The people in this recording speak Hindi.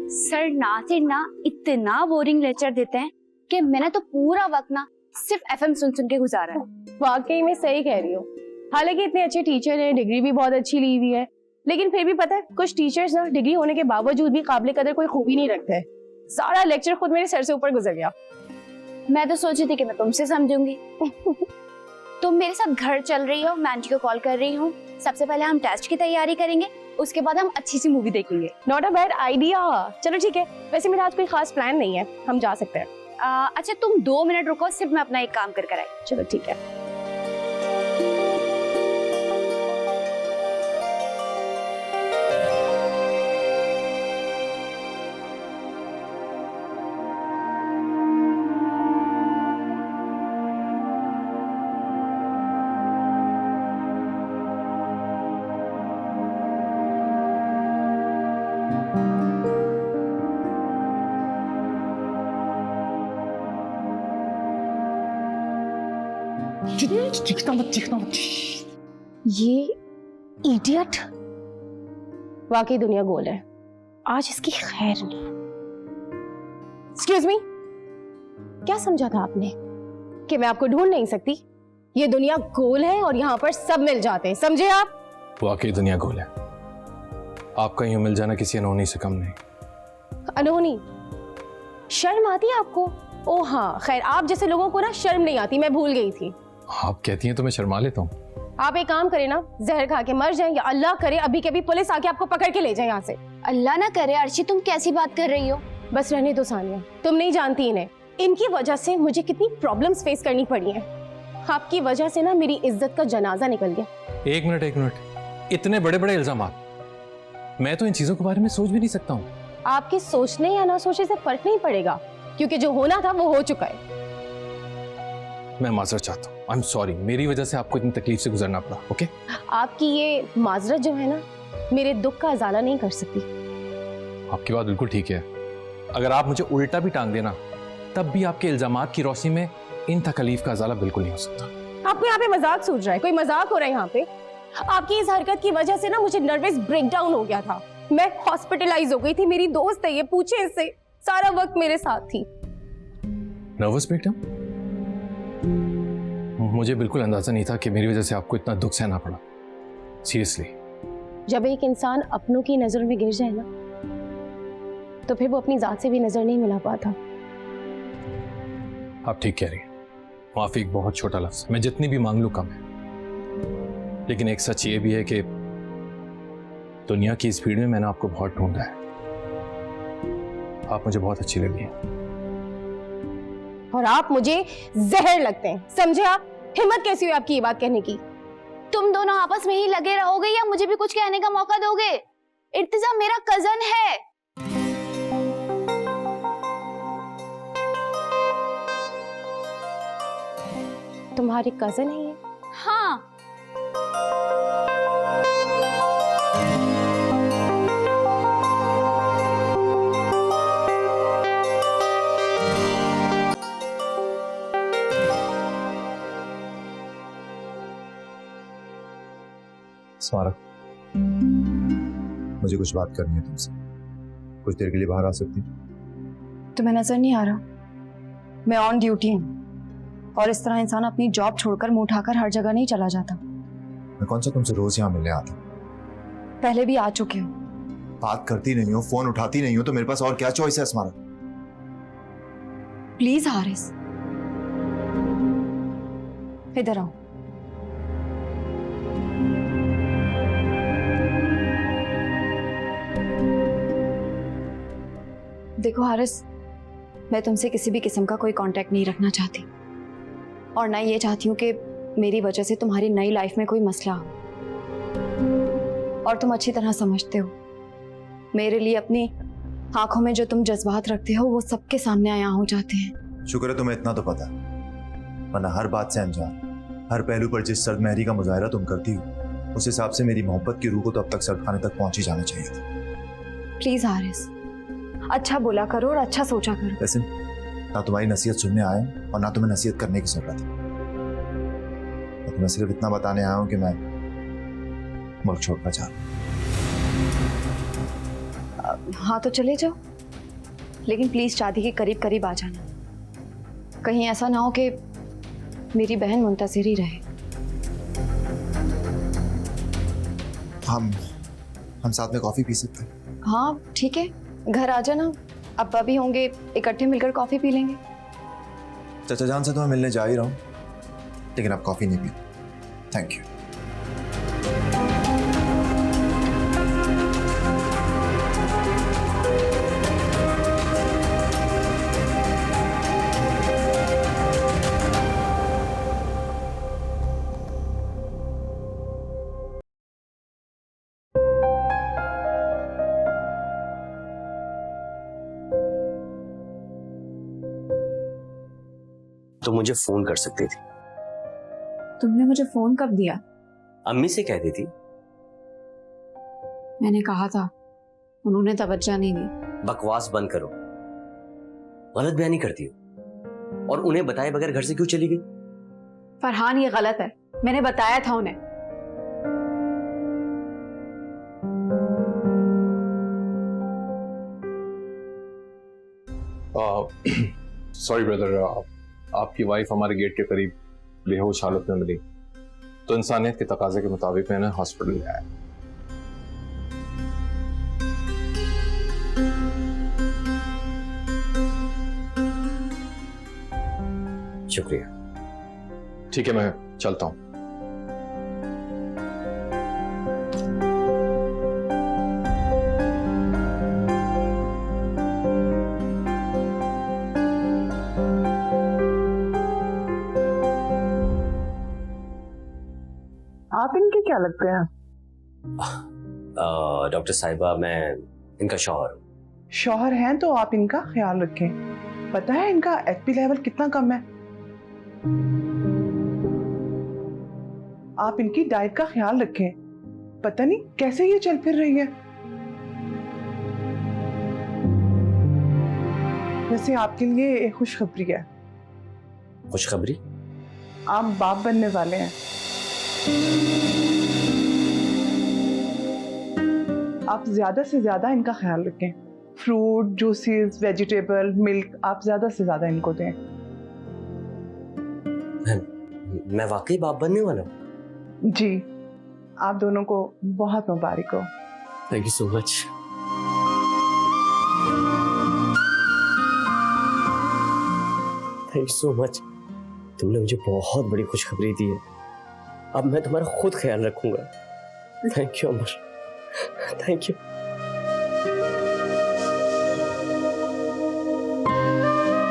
सर नासिर ना इतना बोरिंग लेक्चर देते हैं कि मैंने तो पूरा वक्त ना सिर्फ एफएम सुन सुन के गुजारा है। वाकई में सही कह रही हो। हालांकि इतने अच्छे टीचर हैं, डिग्री भी बहुत अच्छी ली हुई है, लेकिन फिर भी पता है कुछ टीचर्स ना डिग्री होने के बावजूद भी काबिल कदर कोई खूबी नहीं रखते हैं। सारा लेक्चर खुद मेरे सर से ऊपर गुजर गया। मैं तो सोची थी कि मैं तुमसे समझूंगी। तुम मेरे साथ घर चल रही हो, मैं आंटी को कॉल कर रही हूँ। सबसे पहले हम टेस्ट की तैयारी करेंगे, उसके बाद हम अच्छी सी मूवी देखेंगे। Not a bad idea. चलो ठीक है, वैसे मेरा आज कोई खास प्लान नहीं है, हम जा सकते हैं। अच्छा तुम 2 मिनट रुको, सिर्फ मैं अपना एक काम कर आई। चलो ठीक है। ये इडियट वाकई दुनिया गोल है, आज इसकी खैर नहीं। एक्सक्यूज मी, क्या समझा था आपने कि मैं आपको ढूंढ नहीं सकती? ये दुनिया गोल है और यहाँ पर सब मिल जाते हैं, समझे आप? वाकई दुनिया गोल है, आपका यूं मिल जाना किसी अनहोनी से कम नहीं। अनहोनी? शर्म आती है आपको? ओ हाँ, खैर आप जैसे लोगों को ना शर्म नहीं आती, मैं भूल गई थी। आप कहती हैं तो मैं शर्मा लेता हूँ। आप एक काम करें ना, जहर खा के मर जाएं या अल्लाह करे अभी के अभी पुलिस आके आपको पकड़ के ले जाए यहाँ से। अल्लाह ना करे। अर्शी तुम कैसी बात कर रही हो? बस रहने दो सानिया, तुम नहीं जानती इन्हें। इनकी वजह से मुझे कितनी प्रॉब्लम्स फेस करनी पड़ी हैं। आपकी वजह से ना मेरी इज्जत का जनाजा निकल गया। एक मिनट, इतने बड़े बड़े इल्जाम, मैं तो इन चीजों के बारे में सोच भी नहीं सकता हूँ। आपके सोचने या ना सोचने से फर्क नहीं पड़ेगा, क्योंकि जो होना था वो हो चुका है। मैं माजरत चाहता हूँ, आई एम सॉरी, मेरी वजह से आपको इतनी तकलीफ से गुजरना पड़ा। ओके? आपकी ये माजरत जो है ना मेरे दुख का अजाला नहीं कर सकती। आपकी बात बिल्कुल ठीक है, अगर आप मुझे उल्टा भी टांग देना तब भी आपके इल्जामात की रोशनी में इन तकलीफ का अजाला बिल्कुल नहीं हो सकता। आपको यहाँ पे मजाक सूझ रहा है? कोई मजाक हो रहा है यहाँ पे? आपकी इस हरकत की वजह से ना मुझे नर्वस ब्रेकडाउन हो गया था, मैं हॉस्पिटलाइज हो गई थी। मेरी दोस्त है ये, पूछे इससे, सारा वक्त मेरे साथ थी। Nervous breakdown? मुझे बिल्कुल अंदाजा नहीं था कि मेरी वजह से आपको इतना दुख सहना पड़ा। सीरियसली। जब एक इंसान अपनों की नजर में गिर जाए ना तो फिर वो अपनी जात से भी नजर नहीं मिला पाता। आप ठीक कह रही हैं, माफी एक बहुत छोटा लफ्ज, मैं जितनी भी मांग लूं कम है। लेकिन एक सच ये भी है कि दुनिया की इस भीड़ में मैंने आपको बहुत ढूंढा है। आप मुझे बहुत अच्छी लगी हैं। और आप मुझे जहर लगते हैं, समझे आप? हिम्मत कैसी हुई आपकी ये बात कहने की? तुम दोनों आपस में ही लगे रहोगे या मुझे भी कुछ कहने का मौका दोगे? इर्तिजा मेरा कजन है। तुम्हारी कजन है ये? हाँ। स्मारक, मुझे कुछ बात करनी है तुमसे। कुछ देर के लिए बाहर आ सकती? तुम्हें नजर नहीं आ रहा मैं ऑन ड्यूटी हूँ, और इस तरह इंसान अपनी जॉब छोड़कर मुंह उठाकर हर जगह नहीं चला जाता। मैं कौन सा तुमसे रोज यहाँ मिलने आता? पहले भी आ चुके हो। बात करती नहीं हो, फोन उठाती नहीं हो, तो मेरे पास और क्या चॉइस है स्मारक? प्लीज हारिस, इधर आओ। देखो हारिस, मैं तुमसे किसी भी किस्म का कोई कांटेक्ट नहीं रखना चाहती, और ना ये चाहती हूँ कि मेरी वजह से तुम्हारी नई लाइफ में कोई मसला हो। और तुम अच्छी तरह समझते हो, मेरे लिए अपनी आंखों में जो तुम जज्बात रखते हो वो सबके सामने आया हो जाते हैं। शुक्र है तुम्हें इतना तो पता, वरना हर बात से अनजान, हर पहलू पर जिस सर्द महरी का मुजाहरा तुम करती हो, उस हिसाब से मेरी मोहब्बत की रूह को तो अब तक सर्द खाने तक पहुंच ही जाना चाहिए था। प्लीज हारिस, अच्छा बोला करो और अच्छा सोचा करो। वैसे ना तुम्हारी नसीहत सुनने आया हूं और ना तुम्हें नसीहत करने की जरूरत है। तो मैं सिर्फ इतना बताने आया हूं कि मैं मुल्क छोड़ना चाहता हूं। हाँ तो चले जाओ। लेकिन प्लीज शादी के करीब करीब आ जाना, कहीं ऐसा ना हो कि मेरी बहन मुंतज़िर ही रहे। हम साथ में कॉफी पी सकते हैं? हाँ ठीक है, घर आ जाना, अब्बा भी होंगे, इकट्ठे मिलकर कॉफी पी लेंगे। चाचा जान से तो मैं मिलने जा ही रहा हूँ, लेकिन आप कॉफी नहीं पी। Thank you. तो मुझे फोन कर सकती थी। तुमने मुझे फोन कब दिया? अम्मी से कह दी थी। मैंने कहा था, उन्होंने तवज्जो नहीं दी। बकवास बंद करो, गलत बयानी करती हो। और उन्हें बताए बगैर घर से क्यों चली गई? फरहान ये गलत है, मैंने बताया था उन्हें। सॉरी ब्रदर, आपकी वाइफ हमारे गेट के करीब बेहोश हालत में मिली, तो इंसानियत के तकाजे के मुताबिक मैंने हॉस्पिटल ले आया। शुक्रिया। ठीक है, मैं चलता हूँ। आप इनके क्या लगते हैं? डॉक्टर साहिबा, मैं इनका शौहर हूँ। शौहर हैं तो आप इनका ख्याल रखें। पता है इनका एचपी लेवल कितना कम है? आप इनकी डाइट का ख्याल रखें। पता नहीं कैसे ये चल फिर रही है। वैसे आपके लिए एक खुशखबरी है। खुशखबरी? आप बाप बनने वाले हैं। आप ज्यादा से ज्यादा इनका ख्याल रखें। फ्रूट, जूसेस, वेजिटेबल, मिल्क आप ज्यादा से ज्यादा इनको दें। मैं वाकई बाप बनने वाला हूँ? जी, आप दोनों को बहुत मुबारक हो। Thank you so much. Thank you so much. तुमने मुझे बहुत बड़ी खुशखबरी दी है। अब मैं तुम्हारा खुद ख्याल रखूंगा। Thank you Amar, thank you.